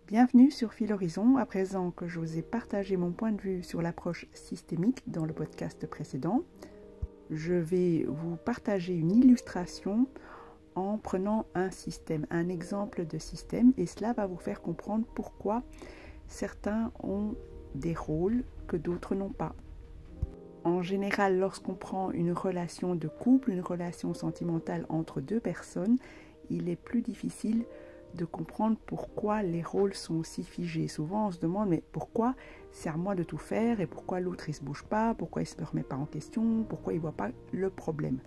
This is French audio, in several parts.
Bienvenue sur Fil Horizon. À présent que je vous ai partagé mon point de vue sur l'approche systémique dans le podcast précédent, je vais vous partager une illustration en prenant un système, un exemple de système, et cela va vous faire comprendre pourquoi certains ont des rôles que d'autres n'ont pas. En général, lorsqu'on prend une relation de couple, une relation sentimentale entre deux personnes, il est plus difficile de comprendre pourquoi les rôles sont aussi figés. Souvent, on se demande, mais pourquoi c'est à moi de tout faire et pourquoi l'autre, il ne se bouge pas, pourquoi il ne se remet pas en question, pourquoi il ne voit pas le problème.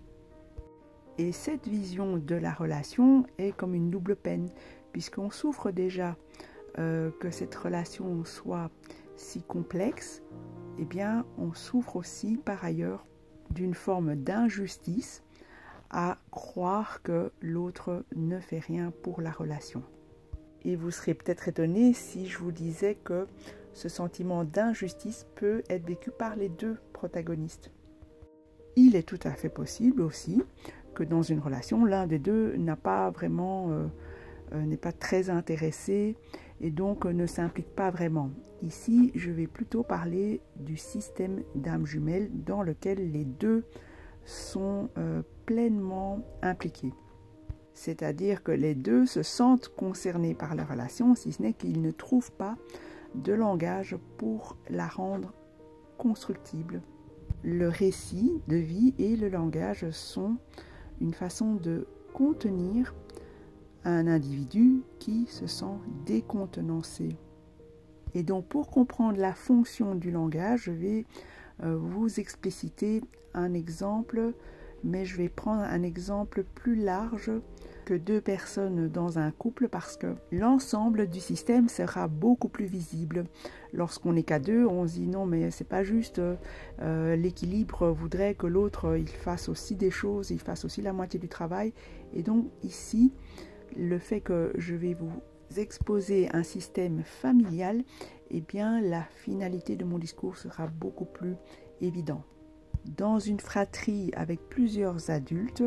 Et cette vision de la relation est comme une double peine, puisqu'on souffre déjà que cette relation soit si complexe, eh bien, on souffre aussi par ailleurs d'une forme d'injustice à croire que l'autre ne fait rien pour la relation. Et vous serez peut-être étonné si je vous disais que ce sentiment d'injustice peut être vécu par les deux protagonistes. Il est tout à fait possible aussi que dans une relation, l'un des deux n'a pas vraiment, n'est pas très intéressé et donc ne s'implique pas vraiment. Ici, je vais plutôt parler du système d'âme jumelle dans lequel les deux sont pleinement impliqués. C'est-à-dire que les deux se sentent concernés par la relation, si ce n'est qu'ils ne trouvent pas de langage pour la rendre constructible. Le récit de vie et le langage sont une façon de contenir un individu qui se sent décontenancé. Et donc pour comprendre la fonction du langage, je vais vous expliciter un exemple, mais je vais prendre un exemple plus large que deux personnes dans un couple parce que l'ensemble du système sera beaucoup plus visible. Lorsqu'on n'est qu'à deux, on se dit non mais c'est pas juste, l'équilibre voudrait que l'autre il fasse aussi des choses, il fasse aussi la moitié du travail. Et donc ici, le fait que je vais vous exposer un système familial, eh bien la finalité de mon discours sera beaucoup plus évidente. Dans une fratrie avec plusieurs adultes,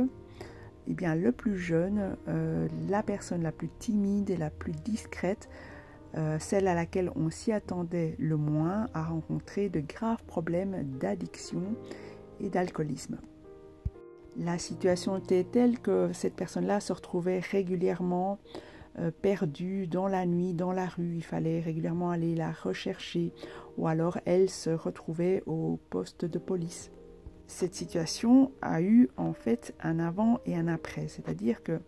eh bien le plus jeune, la personne la plus timide et la plus discrète, celle à laquelle on s'y attendait le moins, a rencontré de graves problèmes d'addiction et d'alcoolisme. La situation était telle que cette personne-là se retrouvait régulièrement perdue dans la nuit, dans la rue. Il fallait régulièrement aller la rechercher ou alors elle se retrouvait au poste de police. Cette situation a eu en fait un avant et un après, c'est-à-dire que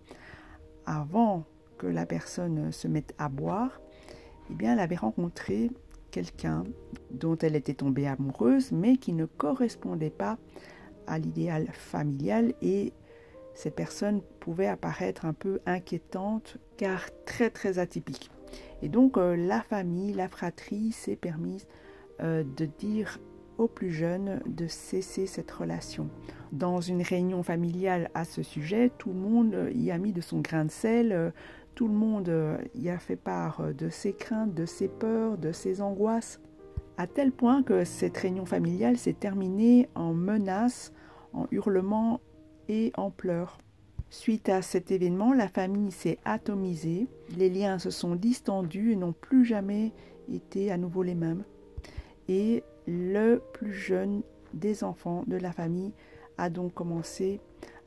avant que la personne se mette à boire, eh bien, elle avait rencontré quelqu'un dont elle était tombée amoureuse mais qui ne correspondait pas à l'idéal familial et cette personne pouvait apparaître un peu inquiétante car très très atypique. Et donc la famille, la fratrie s'est permise de dire aux plus jeunes de cesser cette relation. Dans une réunion familiale à ce sujet, tout le monde y a mis de son grain de sel, tout le monde y a fait part de ses craintes, de ses peurs, de ses angoisses, à tel point que cette réunion familiale s'est terminée en menaces, en hurlements et en pleurs. Suite à cet événement, la famille s'est atomisée, les liens se sont distendus et n'ont plus jamais été à nouveau les mêmes. Et le plus jeune des enfants de la famille a donc commencé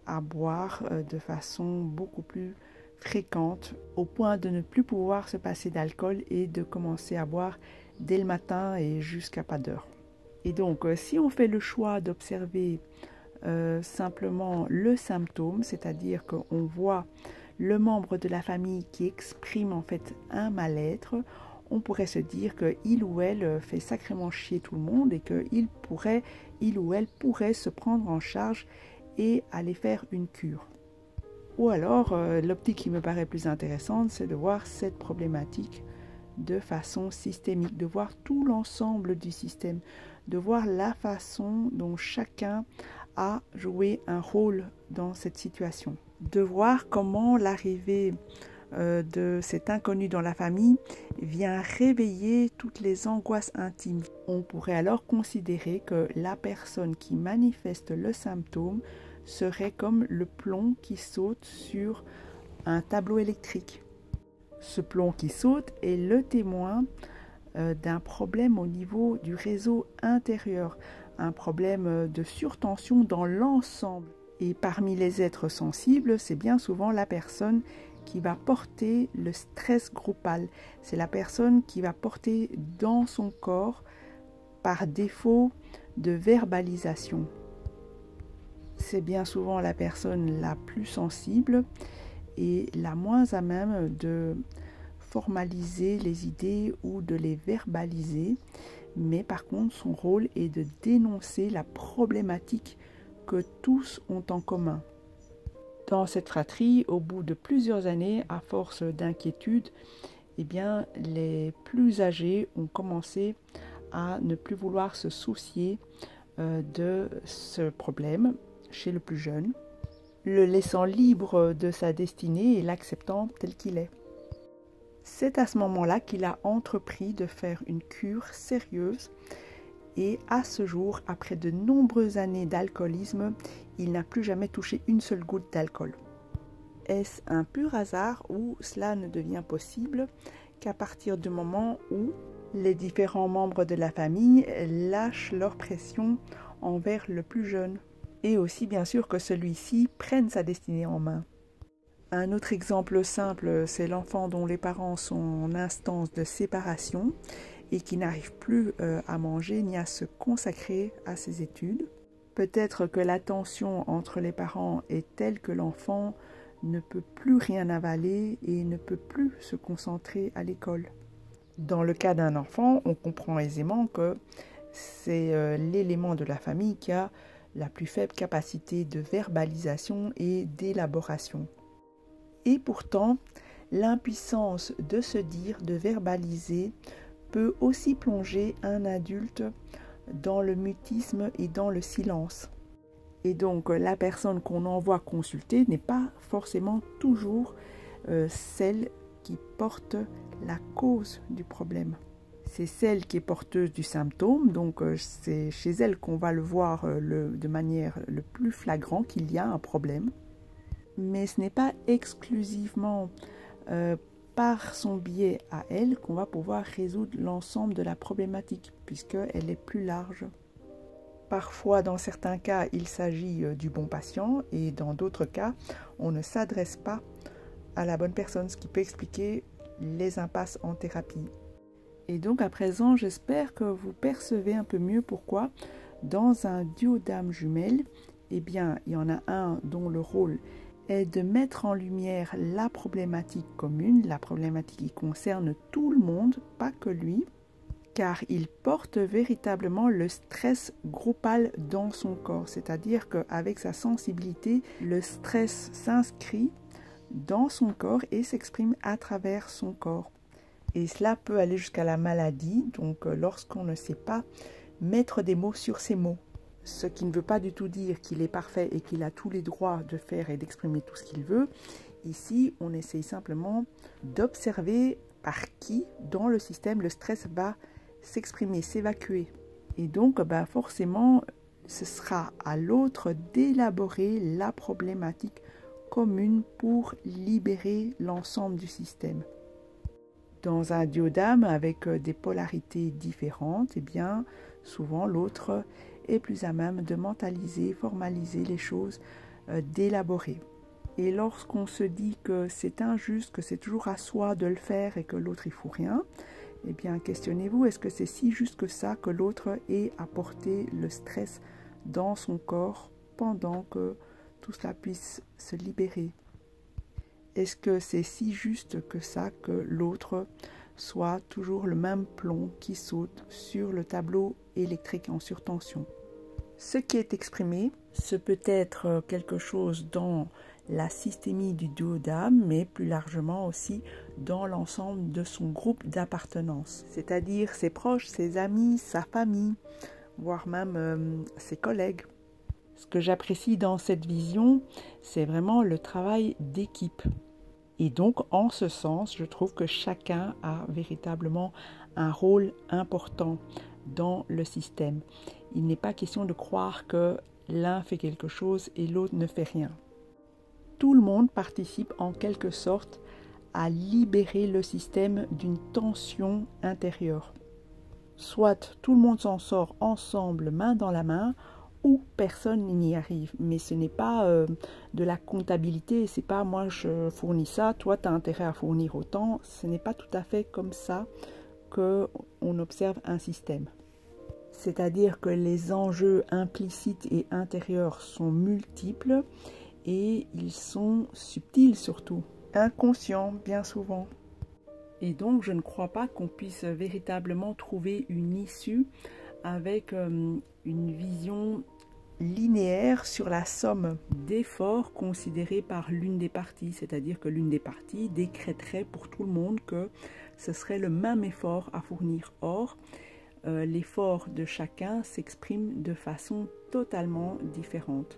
à boire de façon beaucoup plus fréquente, au point de ne plus pouvoir se passer d'alcool et de commencer à boire dès le matin et jusqu'à pas d'heure. Et donc, si on fait le choix d'observer simplement le symptôme, c'est-à-dire qu'on voit le membre de la famille qui exprime en fait un mal-être, on pourrait se dire qu'il ou elle fait sacrément chier tout le monde et qu'il ou elle pourrait se prendre en charge et aller faire une cure. Ou alors, l'optique qui me paraît plus intéressante, c'est de voir cette problématique de façon systémique, de voir tout l'ensemble du système, de voir la façon dont chacun a joué un rôle dans cette situation, de voir comment l'arrivée de cet inconnu dans la famille vient réveiller toutes les angoisses intimes. On pourrait alors considérer que la personne qui manifeste le symptôme serait comme le plomb qui saute sur un tableau électrique. Ce plomb qui saute est le témoin d'un problème au niveau du réseau intérieur, un problème de surtension dans l'ensemble. Et parmi les êtres sensibles, c'est bien souvent la personne qui va porter le stress groupal. C'est la personne qui va porter dans son corps, par défaut de verbalisation. C'est bien souvent la personne la plus sensible et la moins à même de formaliser les idées ou de les verbaliser, mais par contre son rôle est de dénoncer la problématique que tous ont en commun. Dans cette fratrie, au bout de plusieurs années, à force d'inquiétude, eh bien, les plus âgés ont commencé à ne plus vouloir se soucier de ce problème chez le plus jeune, le laissant libre de sa destinée et l'acceptant tel qu'il est. C'est à ce moment-là qu'il a entrepris de faire une cure sérieuse et à ce jour, après de nombreuses années d'alcoolisme, il n'a plus jamais touché une seule goutte d'alcool. Est-ce un pur hasard ou cela ne devient possible qu'à partir du moment où les différents membres de la famille lâchent leur pression envers le plus jeune et aussi bien sûr que celui-ci prenne sa destinée en main. Un autre exemple simple, c'est l'enfant dont les parents sont en instance de séparation et qui n'arrive plus à manger ni à se consacrer à ses études. Peut-être que la tension entre les parents est telle que l'enfant ne peut plus rien avaler et ne peut plus se concentrer à l'école. Dans le cas d'un enfant, on comprend aisément que c'est l'élément de la famille qui a la plus faible capacité de verbalisation et d'élaboration. Et pourtant, l'impuissance de se dire, de verbaliser, peut aussi plonger un adulte dans le mutisme et dans le silence. Et donc, la personne qu'on envoie consulter n'est pas forcément toujours celle qui porte la cause du problème. C'est celle qui est porteuse du symptôme, donc c'est chez elle qu'on va le voir de manière le plus flagrant qu'il y a un problème. Mais ce n'est pas exclusivement par son biais à elle qu'on va pouvoir résoudre l'ensemble de la problématique, puisqu'elle est plus large. Parfois, dans certains cas, il s'agit du bon patient et dans d'autres cas, on ne s'adresse pas à la bonne personne, ce qui peut expliquer les impasses en thérapie. Et donc à présent, j'espère que vous percevez un peu mieux pourquoi dans un duo d'âmes jumelles, eh bien, il y en a un dont le rôle est de mettre en lumière la problématique commune, la problématique qui concerne tout le monde, pas que lui, car il porte véritablement le stress groupal dans son corps, c'est-à-dire qu'avec sa sensibilité, le stress s'inscrit dans son corps et s'exprime à travers son corps. Et cela peut aller jusqu'à la maladie, donc lorsqu'on ne sait pas mettre des mots sur ces mots. Ce qui ne veut pas du tout dire qu'il est parfait et qu'il a tous les droits de faire et d'exprimer tout ce qu'il veut. Ici, on essaye simplement d'observer par qui, dans le système, le stress va s'exprimer, s'évacuer. Et donc, forcément, ce sera à l'autre d'élaborer la problématique commune pour libérer l'ensemble du système. Dans un duo d'âmes avec des polarités différentes, eh bien, souvent l'autre est plus à même de mentaliser, formaliser les choses, d'élaborer. Et lorsqu'on se dit que c'est injuste, que c'est toujours à soi de le faire et que l'autre il fout rien, eh bien questionnez-vous, est-ce que c'est si juste que ça que l'autre ait à porter le stress dans son corps pendant que tout cela puisse se libérer? Est-ce que c'est si juste que ça que l'autre soit toujours le même plomb qui saute sur le tableau électrique en surtension? Ce qui est exprimé, ce peut être quelque chose dans la systémie du duo d'âme, mais plus largement aussi dans l'ensemble de son groupe d'appartenance, c'est-à-dire ses proches, ses amis, sa famille, voire même ses collègues. Ce que j'apprécie dans cette vision, c'est vraiment le travail d'équipe. Et donc, en ce sens, je trouve que chacun a véritablement un rôle important dans le système. Il n'est pas question de croire que l'un fait quelque chose et l'autre ne fait rien. Tout le monde participe en quelque sorte à libérer le système d'une tension intérieure. Soit tout le monde s'en sort ensemble, main dans la main, ou personne n'y arrive. Mais ce n'est pas de la comptabilité, c'est pas moi je fournis ça, toi tu as intérêt à fournir autant. Ce n'est pas tout à fait comme ça qu'on observe un système. C'est-à-dire que les enjeux implicites et intérieurs sont multiples et ils sont subtils surtout, inconscients bien souvent. Et donc je ne crois pas qu'on puisse véritablement trouver une issue avec une vision linéaire sur la somme d'efforts considérés par l'une des parties, c'est-à-dire que l'une des parties décréterait pour tout le monde que ce serait le même effort à fournir. Or, l'effort de chacun s'exprime de façon totalement différente.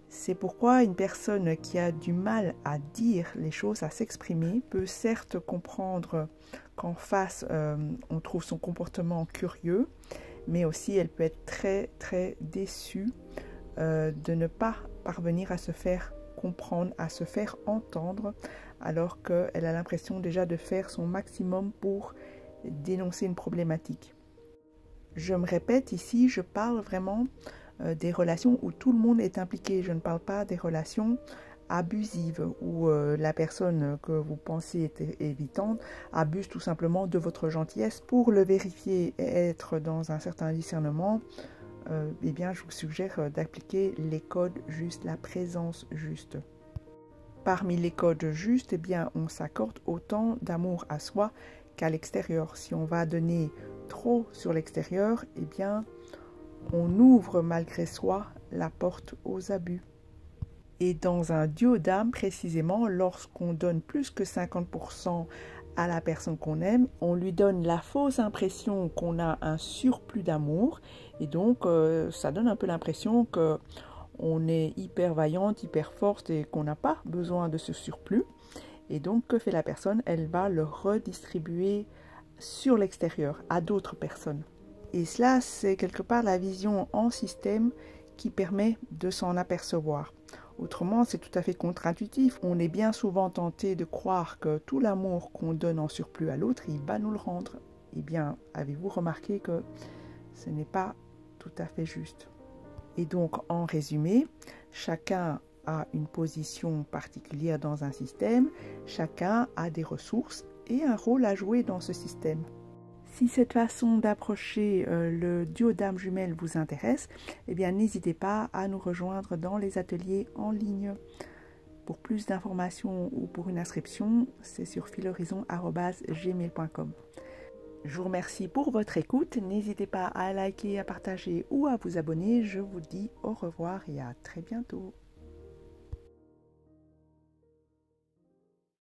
C'est pourquoi une personne qui a du mal à dire les choses, à s'exprimer, peut certes comprendre qu'en face, on trouve son comportement curieux, mais aussi elle peut être très très déçue de ne pas parvenir à se faire comprendre, à se faire entendre, alors qu'elle a l'impression déjà de faire son maximum pour dénoncer une problématique. Je me répète ici, je parle vraiment des relations où tout le monde est impliqué. Je ne parle pas des relations abusives où la personne que vous pensez être évitante abuse tout simplement de votre gentillesse. Pour le vérifier et être dans un certain discernement, eh bien, je vous suggère d'appliquer les codes justes, la présence juste. Parmi les codes justes, eh bien, on s'accorde autant d'amour à soi qu'à l'extérieur. Si on va donner trop sur l'extérieur, eh bien, on ouvre malgré soi la porte aux abus. Et dans un duodame, précisément, lorsqu'on donne plus que 50% à la personne qu'on aime, on lui donne la fausse impression qu'on a un surplus d'amour. Et donc, ça donne un peu l'impression qu'on est hyper vaillante, hyper forte et qu'on n'a pas besoin de ce surplus. Et donc, que fait la personne? Elle va le redistribuer sur l'extérieur, à d'autres personnes. Et cela, c'est quelque part la vision en système qui permet de s'en apercevoir. Autrement, c'est tout à fait contre-intuitif. On est bien souvent tenté de croire que tout l'amour qu'on donne en surplus à l'autre, il va nous le rendre. Eh bien, avez-vous remarqué que ce n'est pas tout à fait juste? Et donc, en résumé, chacun a une position particulière dans un système, chacun a des ressources et un rôle à jouer dans ce système. Si cette façon d'approcher le duodame jumelle vous intéresse, eh bien n'hésitez pas à nous rejoindre dans les ateliers en ligne. Pour plus d'informations ou pour une inscription, c'est sur filhorizon@gmail.com. Je vous remercie pour votre écoute. N'hésitez pas à liker, à partager ou à vous abonner. Je vous dis au revoir et à très bientôt.